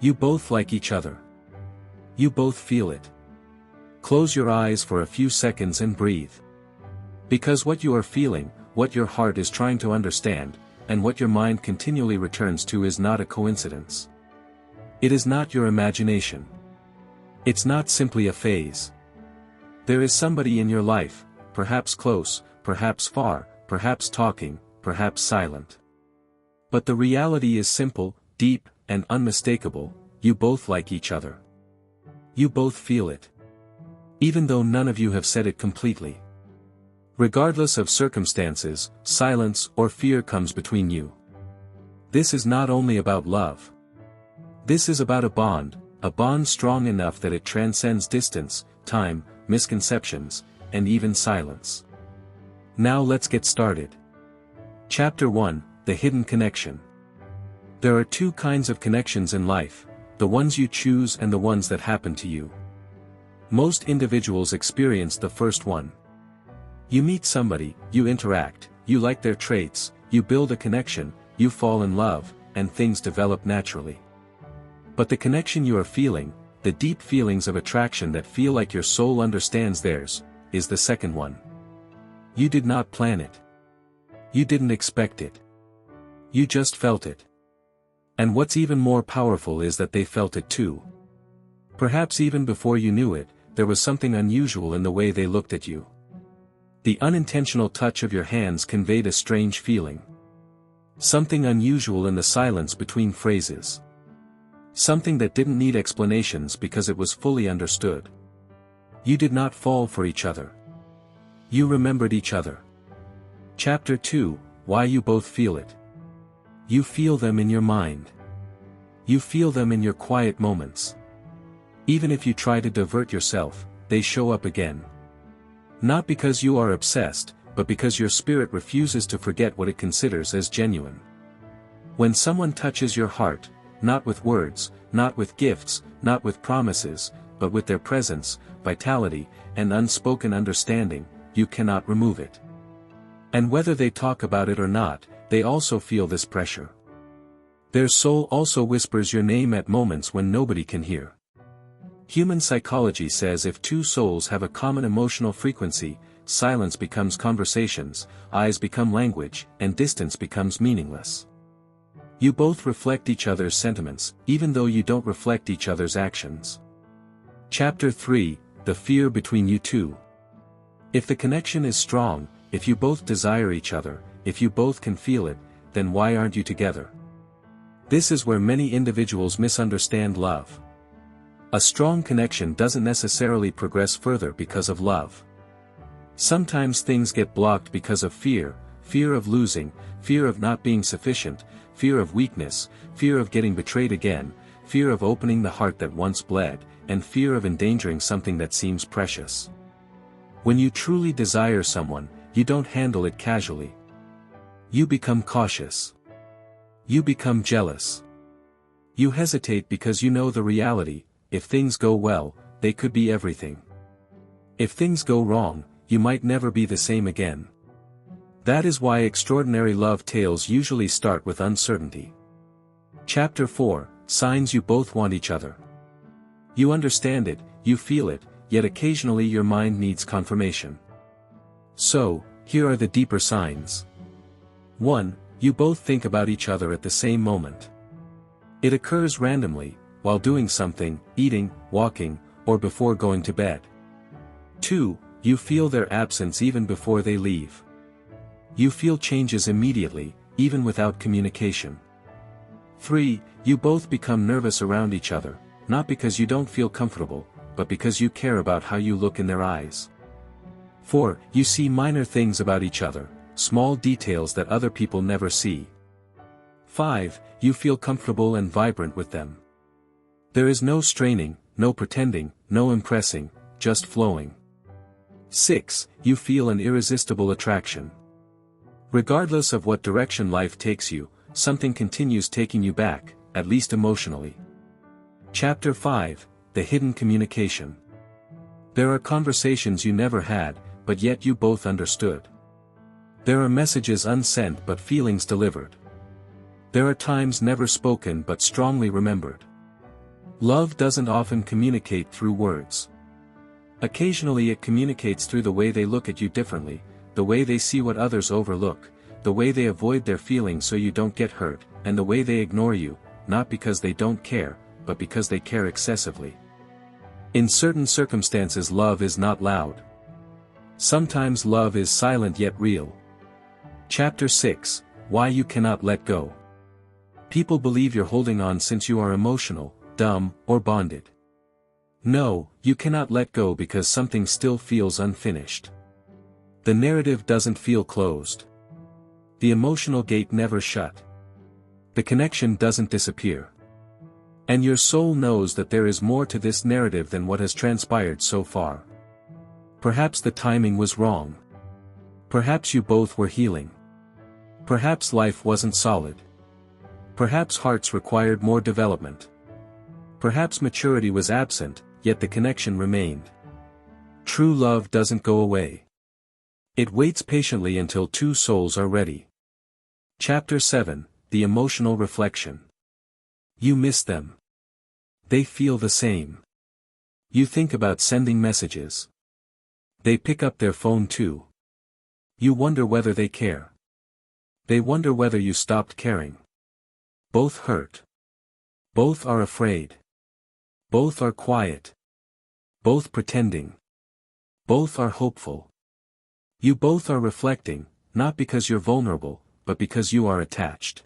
You both like each other. You both feel it. Close your eyes for a few seconds and breathe. Because what you are feeling, what your heart is trying to understand, and what your mind continually returns to is not a coincidence. It is not your imagination. It's not simply a phase. There is somebody in your life, perhaps close, perhaps far, perhaps talking, perhaps silent. But the reality is simple, deep, and unmistakable: you both like each other. You both feel it. Even though none of you have said it completely. Regardless of circumstances, silence or fear comes between you. This is not only about love. This is about a bond strong enough that it transcends distance, time, misconceptions, and even silence. Now let's get started. Chapter 1: The Hidden Connection. There are two kinds of connections in life, the ones you choose and the ones that happen to you. Most individuals experience the first one. You meet somebody, you interact, you like their traits, you build a connection, you fall in love, and things develop naturally. But the connection you are feeling, the deep feelings of attraction that feel like your soul understands theirs, is the second one. You did not plan it. You didn't expect it. You just felt it. And what's even more powerful is that they felt it too. Perhaps even before you knew it, there was something unusual in the way they looked at you. The unintentional touch of your hands conveyed a strange feeling. Something unusual in the silence between phrases. Something that didn't need explanations because it was fully understood. You did not fall for each other. You remembered each other. Chapter 2: Why You Both Feel It. You feel them in your mind. You feel them in your quiet moments. Even if you try to divert yourself, they show up again. Not because you are obsessed, but because your spirit refuses to forget what it considers as genuine. When someone touches your heart, not with words, not with gifts, not with promises, but with their presence, vitality, and unspoken understanding, you cannot remove it. And whether they talk about it or not, they also feel this pressure. Their soul also whispers your name at moments when nobody can hear. Human psychology says if two souls have a common emotional frequency, silence becomes conversations, eyes become language, and distance becomes meaningless. You both reflect each other's sentiments, even though you don't reflect each other's actions. Chapter 3: The Fear Between You Two. If the connection is strong, if you both desire each other, if you both can feel it, then why aren't you together? This is where many individuals misunderstand love. A strong connection doesn't necessarily progress further because of love. Sometimes things get blocked because of fear, fear of losing, fear of not being sufficient, fear of weakness, fear of getting betrayed again, fear of opening the heart that once bled, and fear of endangering something that seems precious. When you truly desire someone, you don't handle it casually. You become cautious. You become jealous. You hesitate because you know the reality: if things go well, they could be everything. If things go wrong, you might never be the same again. That is why extraordinary love tales usually start with uncertainty. Chapter 4: Signs You Both Want Each Other. You understand it, you feel it, yet occasionally your mind needs confirmation. So, here are the deeper signs. 1. You both think about each other at the same moment. It occurs randomly, while doing something, eating, walking, or before going to bed. 2. You feel their absence even before they leave. You feel changes immediately, even without communication. 3. You both become nervous around each other, not because you don't feel comfortable, but because you care about how you look in their eyes. 4. You see minor things about each other, small details that other people never see. 5. You feel comfortable and vibrant with them. There is no straining, no pretending, no impressing, just flowing. 6. You feel an irresistible attraction. Regardless of what direction life takes you, something continues taking you back, at least emotionally. Chapter 5: The Hidden Communication. There are conversations you never had, but yet you both understood. There are messages unsent but feelings delivered. There are times never spoken but strongly remembered. Love doesn't often communicate through words. Occasionally it communicates through the way they look at you differently, the way they see what others overlook, the way they avoid their feelings so you don't get hurt, and the way they ignore you, not because they don't care, but because they care excessively. In certain circumstances love is not loud. Sometimes love is silent yet real. Chapter 6, Why You Cannot Let Go. People believe you're holding on since you are emotional, dumb, or bonded. No, you cannot let go because something still feels unfinished. The narrative doesn't feel closed. The emotional gate never shut. The connection doesn't disappear. And your soul knows that there is more to this narrative than what has transpired so far. Perhaps the timing was wrong. Perhaps you both were healing. Perhaps life wasn't solid. Perhaps hearts required more development. Perhaps maturity was absent, yet the connection remained. True love doesn't go away. It waits patiently until two souls are ready. Chapter 7, The Emotional Reflection. You miss them. They feel the same. You think about sending messages. They pick up their phone too. You wonder whether they care. They wonder whether you stopped caring. Both hurt. Both are afraid. Both are quiet. Both pretending. Both are hopeful. You both are reflecting, not because you're vulnerable, but because you are attached.